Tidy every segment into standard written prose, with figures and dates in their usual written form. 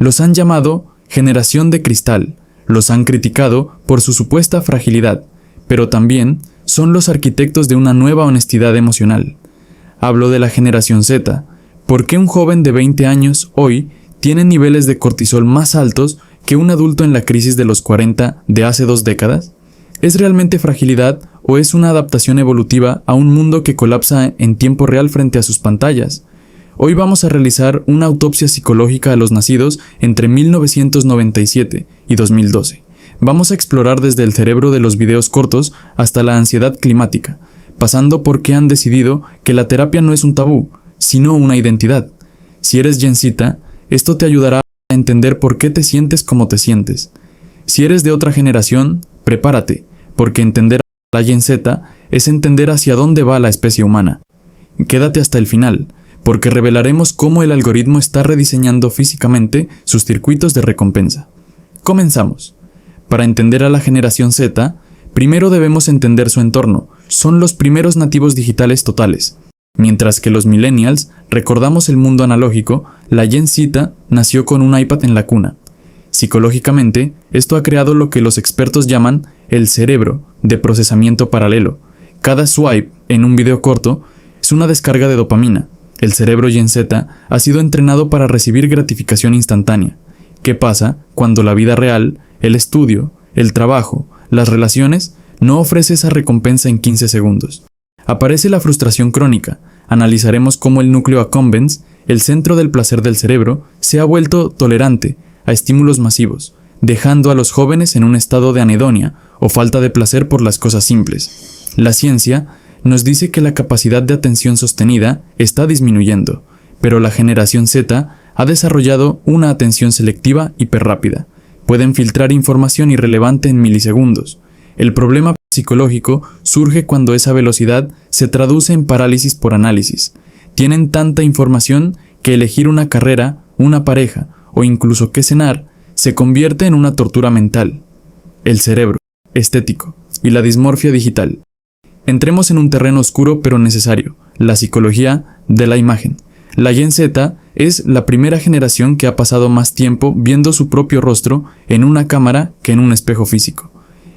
Los han llamado generación de cristal, los han criticado por su supuesta fragilidad, pero también son los arquitectos de una nueva honestidad emocional. Hablo de la generación Z. ¿Por qué un joven de 20 años hoy tiene niveles de cortisol más altos que un adulto en la crisis de los 40 de hace 2 décadas? ¿Es realmente fragilidad o es una adaptación evolutiva a un mundo que colapsa en tiempo real frente a sus pantallas? Hoy vamos a realizar una autopsia psicológica a los nacidos entre 1997 y 2012. Vamos a explorar desde el cerebro de los videos cortos hasta la ansiedad climática, pasando por qué han decidido que la terapia no es un tabú, sino una identidad. Si eres Gen Z, esto te ayudará a entender por qué te sientes como te sientes. Si eres de otra generación, prepárate, porque entender a la Gen Z es entender hacia dónde va la especie humana. Quédate hasta el final, porque revelaremos cómo el algoritmo está rediseñando físicamente sus circuitos de recompensa. Comenzamos. Para entender a la generación Z, primero debemos entender su entorno. Son los primeros nativos digitales totales. Mientras que los millennials recordamos el mundo analógico, la Gen Z nació con un iPad en la cuna. Psicológicamente, esto ha creado lo que los expertos llaman el cerebro de procesamiento paralelo. Cada swipe en un video corto es una descarga de dopamina. El cerebro Gen Z ha sido entrenado para recibir gratificación instantánea. ¿Qué pasa cuando la vida real, el estudio, el trabajo, las relaciones, no ofrece esa recompensa en 15 segundos? Aparece la frustración crónica. Analizaremos cómo el núcleo accumbens, el centro del placer del cerebro, se ha vuelto tolerante a estímulos masivos, dejando a los jóvenes en un estado de anedonia o falta de placer por las cosas simples. La ciencia nos dice que la capacidad de atención sostenida está disminuyendo, pero la generación Z ha desarrollado una atención selectiva hiperrápida. Pueden filtrar información irrelevante en milisegundos. El problema psicológico surge cuando esa velocidad se traduce en parálisis por análisis. Tienen tanta información que elegir una carrera, una pareja o incluso qué cenar se convierte en una tortura mental. El cerebro, estético y la dismorfia digital. Entremos en un terreno oscuro pero necesario, la psicología de la imagen. La Gen Z es la primera generación que ha pasado más tiempo viendo su propio rostro en una cámara que en un espejo físico.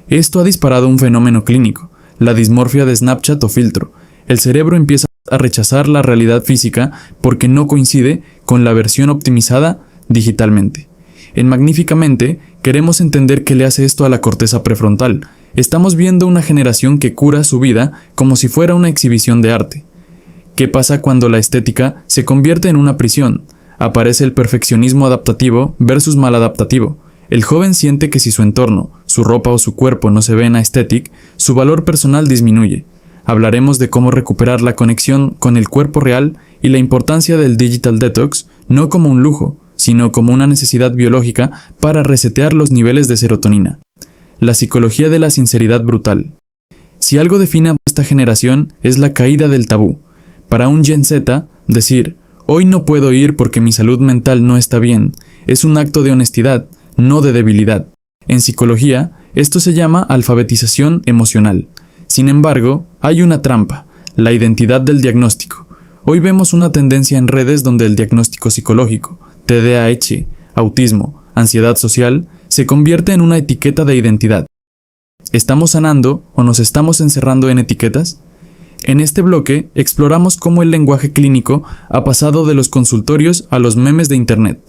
Esto ha disparado un fenómeno clínico, la dismorfia de Snapchat o filtro. El cerebro empieza a rechazar la realidad física porque no coincide con la versión optimizada digitalmente. En Magníficamente queremos entender qué le hace esto a la corteza prefrontal. Estamos viendo una generación que cura su vida como si fuera una exhibición de arte. ¿Qué pasa cuando la estética se convierte en una prisión? Aparece el perfeccionismo adaptativo versus maladaptativo. El joven siente que si su entorno, su ropa o su cuerpo no se ven aesthetic, su valor personal disminuye. Hablaremos de cómo recuperar la conexión con el cuerpo real y la importancia del digital detox, no como un lujo, sino como una necesidad biológica para resetear los niveles de serotonina. La psicología de la sinceridad brutal. Si algo define a esta generación es la caída del tabú. Para un Gen Z, decir, hoy no puedo ir porque mi salud mental no está bien, es un acto de honestidad, no de debilidad. En psicología, esto se llama alfabetización emocional. Sin embargo, hay una trampa, la identidad del diagnóstico. Hoy vemos una tendencia en redes donde el diagnóstico psicológico, TDAH, autismo, ansiedad social, se convierte en una etiqueta de identidad. ¿Estamos sanando o nos estamos encerrando en etiquetas? En este bloque exploramos cómo el lenguaje clínico ha pasado de los consultorios a los memes de Internet.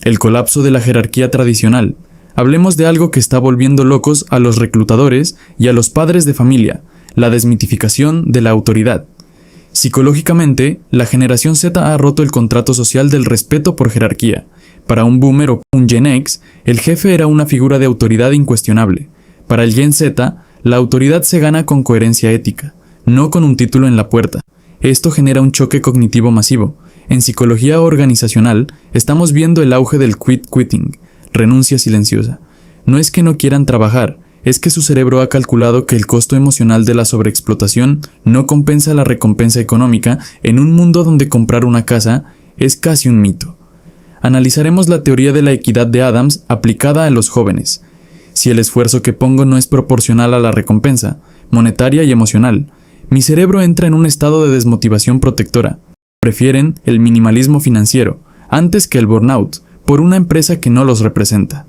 El colapso de la jerarquía tradicional. Hablemos de algo que está volviendo locos a los reclutadores y a los padres de familia, la desmitificación de la autoridad. Psicológicamente, la generación Z ha roto el contrato social del respeto por jerarquía. Para un boomer o un Gen X, el jefe era una figura de autoridad incuestionable. Para el Gen Z, la autoridad se gana con coherencia ética, no con un título en la puerta. Esto genera un choque cognitivo masivo. En psicología organizacional, estamos viendo el auge del quitting, renuncia silenciosa. No es que no quieran trabajar, es que su cerebro ha calculado que el costo emocional de la sobreexplotación no compensa la recompensa económica en un mundo donde comprar una casa es casi un mito. Analizaremos la teoría de la equidad de Adams aplicada a los jóvenes. Si el esfuerzo que pongo no es proporcional a la recompensa, monetaria y emocional, mi cerebro entra en un estado de desmotivación protectora. Prefieren el minimalismo financiero, antes que el burnout, por una empresa que no los representa.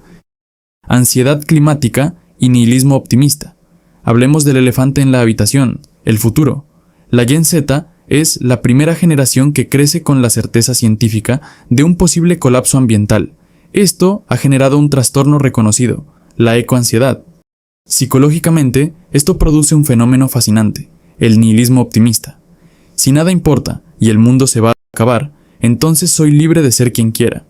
Ansiedad climática y nihilismo optimista. Hablemos del elefante en la habitación, el futuro. La Gen Z es la primera generación que crece con la certeza científica de un posible colapso ambiental. Esto ha generado un trastorno reconocido, la ecoansiedad. Psicológicamente, esto produce un fenómeno fascinante, el nihilismo optimista. Si nada importa y el mundo se va a acabar, entonces soy libre de ser quien quiera.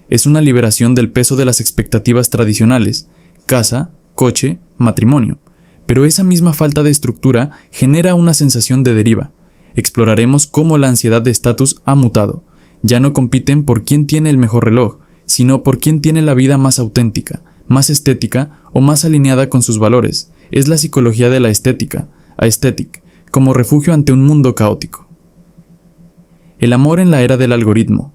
Es una liberación del peso de las expectativas tradicionales, casa, coche, matrimonio. Pero esa misma falta de estructura genera una sensación de deriva. Exploraremos cómo la ansiedad de estatus ha mutado. Ya no compiten por quién tiene el mejor reloj, sino por quién tiene la vida más auténtica, más estética o más alineada con sus valores. Es la psicología de la estética, aesthetic, como refugio ante un mundo caótico. El amor en la era del algoritmo.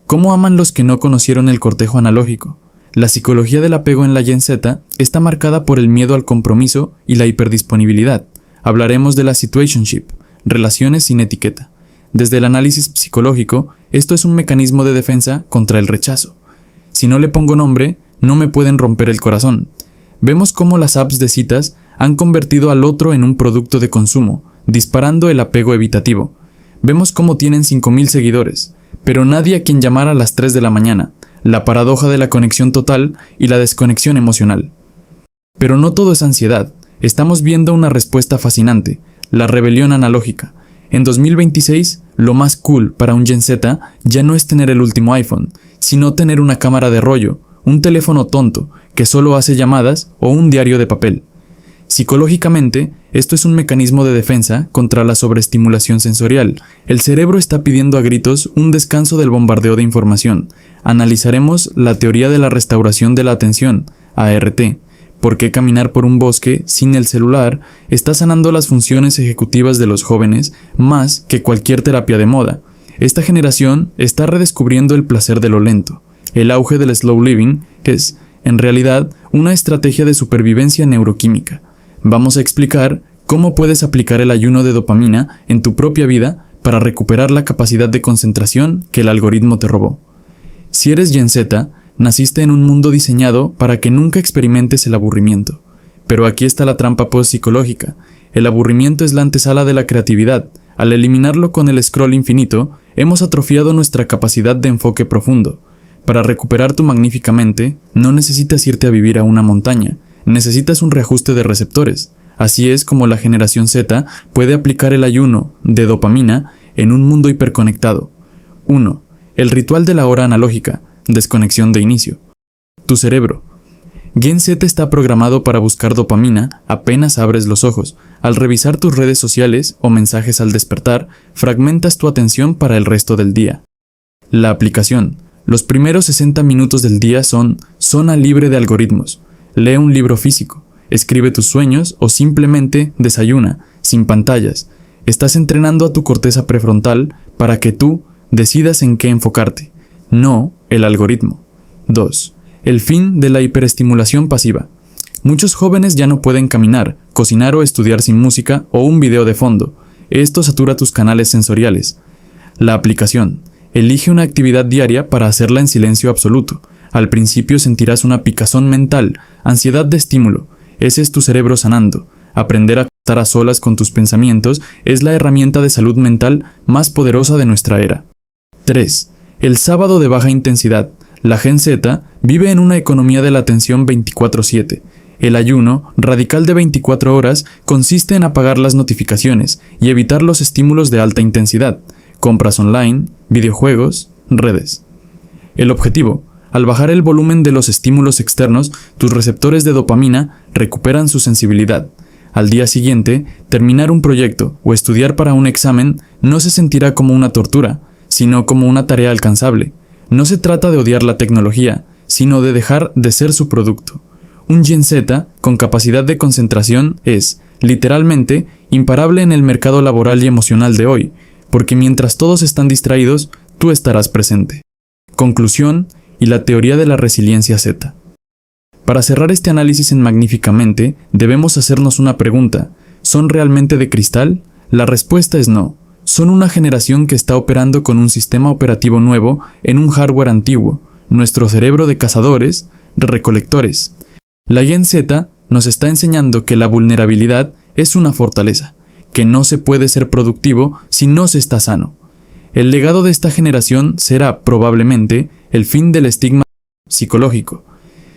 ¿Cómo aman los que no conocieron el cortejo analógico? La psicología del apego en la Gen Z está marcada por el miedo al compromiso y la hiperdisponibilidad. Hablaremos de la situationship, relaciones sin etiqueta. Desde el análisis psicológico, esto es un mecanismo de defensa contra el rechazo. Si no le pongo nombre, no me pueden romper el corazón. Vemos cómo las apps de citas han convertido al otro en un producto de consumo, disparando el apego evitativo. Vemos cómo tienen 5,000 seguidores, pero nadie a quien llamar a las 3 de la mañana, la paradoja de la conexión total y la desconexión emocional. Pero no todo es ansiedad, estamos viendo una respuesta fascinante, la rebelión analógica. En 2026, lo más cool para un Gen Z ya no es tener el último iPhone, sino tener una cámara de rollo, un teléfono tonto que solo hace llamadas o un diario de papel. Psicológicamente, esto es un mecanismo de defensa contra la sobreestimulación sensorial. El cerebro está pidiendo a gritos un descanso del bombardeo de información. Analizaremos la teoría de la restauración de la atención, ART. ¿Por qué caminar por un bosque sin el celular está sanando las funciones ejecutivas de los jóvenes más que cualquier terapia de moda? Esta generación está redescubriendo el placer de lo lento. El auge del slow living es, en realidad, una estrategia de supervivencia neuroquímica. Vamos a explicar cómo puedes aplicar el ayuno de dopamina en tu propia vida para recuperar la capacidad de concentración que el algoritmo te robó. Si eres Gen Z, naciste en un mundo diseñado para que nunca experimentes el aburrimiento. Pero aquí está la trampa post-psicológica. El aburrimiento es la antesala de la creatividad. Al eliminarlo con el scroll infinito, hemos atrofiado nuestra capacidad de enfoque profundo. Para recuperar tu magnífica mente, no necesitas irte a vivir a una montaña. Necesitas un reajuste de receptores. Así es como la generación Z puede aplicar el ayuno de dopamina en un mundo hiperconectado. 1. El ritual de la hora analógica, desconexión de inicio. Tu cerebro. Gen Z está programado para buscar dopamina apenas abres los ojos. Al revisar tus redes sociales o mensajes al despertar, fragmentas tu atención para el resto del día. La aplicación. Los primeros 60 minutos del día son zona libre de algoritmos. Lee un libro físico, escribe tus sueños o simplemente desayuna, sin pantallas. Estás entrenando a tu corteza prefrontal para que tú decidas en qué enfocarte, no el algoritmo. 2. El fin de la hiperestimulación pasiva. Muchos jóvenes ya no pueden caminar, cocinar o estudiar sin música o un video de fondo. Esto satura tus canales sensoriales. La aplicación. Elige una actividad diaria para hacerla en silencio absoluto. Al principio sentirás una picazón mental, ansiedad de estímulo. Ese es tu cerebro sanando. Aprender a estar a solas con tus pensamientos es la herramienta de salud mental más poderosa de nuestra era. 3. El sábado de baja intensidad. La Gen Z vive en una economía de la atención 24/7. El ayuno, radical de 24 horas, consiste en apagar las notificaciones y evitar los estímulos de alta intensidad. Compras online, videojuegos, redes. El objetivo. Al bajar el volumen de los estímulos externos, tus receptores de dopamina recuperan su sensibilidad. Al día siguiente, terminar un proyecto o estudiar para un examen no se sentirá como una tortura, sino como una tarea alcanzable. No se trata de odiar la tecnología, sino de dejar de ser su producto. Un Gen Z con capacidad de concentración es, literalmente, imparable en el mercado laboral y emocional de hoy, porque mientras todos están distraídos, tú estarás presente. Conclusión y la teoría de la resiliencia Z. Para cerrar este análisis en Magníficamente, debemos hacernos una pregunta. ¿Son realmente de cristal? La respuesta es no. Son una generación que está operando con un sistema operativo nuevo en un hardware antiguo. nuestro cerebro de cazadores, recolectores. La Gen Z nos está enseñando que la vulnerabilidad es una fortaleza, que no se puede ser productivo si no se está sano. El legado de esta generación será, probablemente, el fin del estigma psicológico.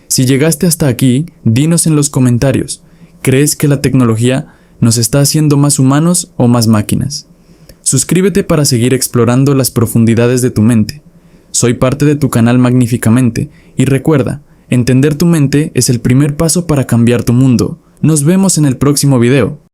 Si llegaste hasta aquí, dinos en los comentarios, ¿crees que la tecnología nos está haciendo más humanos o más máquinas? Suscríbete para seguir explorando las profundidades de tu mente. Soy parte de tu canal Magníficamente, y recuerda, entender tu mente es el primer paso para cambiar tu mundo. Nos vemos en el próximo video.